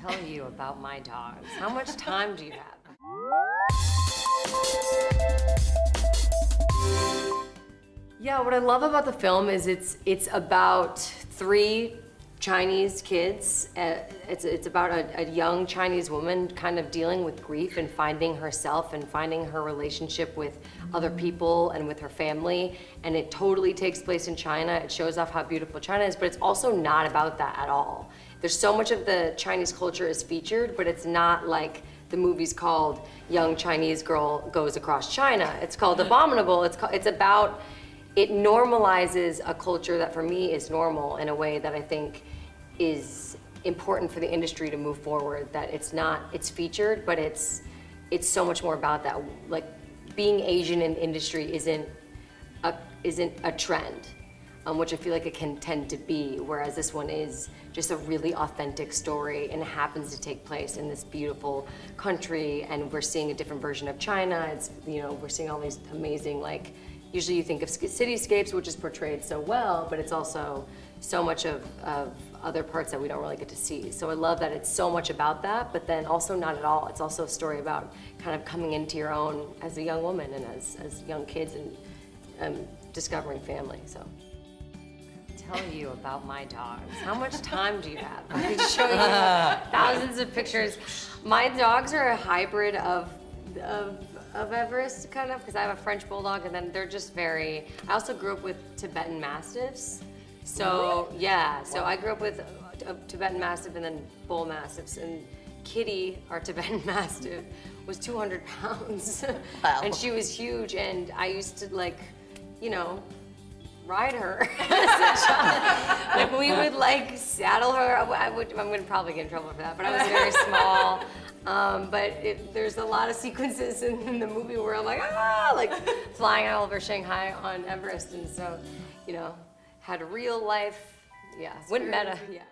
tell you about my dogs. How much time do you have? Yeah, what I love about the film is it's about three Chinese kids. It's about a young Chinese woman kind of dealing with grief and finding herself and finding her relationship with other people and with her family. And it totally takes place in China. It shows off how beautiful China is, but it's also not about that at all. There's so much of the Chinese culture is featured, but it's not like the movie's called Young Chinese Girl Goes Across China. It's called Abominable. It's about, it normalizes a culture that for me is normal in a way that I think is important for the industry to move forward. That it's featured, but it's so much more about that. Like, being Asian in industry isn't a trend, which I feel like it can tend to be, whereas this one is just a really authentic story, and it happens to take place in this beautiful country, and we're seeing a different version of China. It's, you know, we're seeing all these amazing, like, usually you think of cityscapes, which is portrayed so well, but it's also so much of other parts that we don't really get to see. So I love that it's so much about that, but then also not at all. It's also a story about kind of coming into your own as a young woman and as young kids and discovering family, so. Tell you about my dogs. How much time do you have? I can show you thousands of pictures. My dogs are a hybrid of Everest, kind of, because I have a French Bulldog, and then they're just very, I also grew up with Tibetan Mastiffs. So, yeah, so I grew up with a Tibetan Mastiff and then Bull Mastiffs, and Kitty, our Tibetan Mastiff, was 200 pounds. Wow. And she was huge, and I used to, like, you know, ride her. Like, we would like saddle her. I'm gonna probably get in trouble for that, but I was very small. But there's a lot of sequences in the movie where I'm like flying all over Shanghai on Everest, and so, you know, had a real life, yeah, went meta, yeah.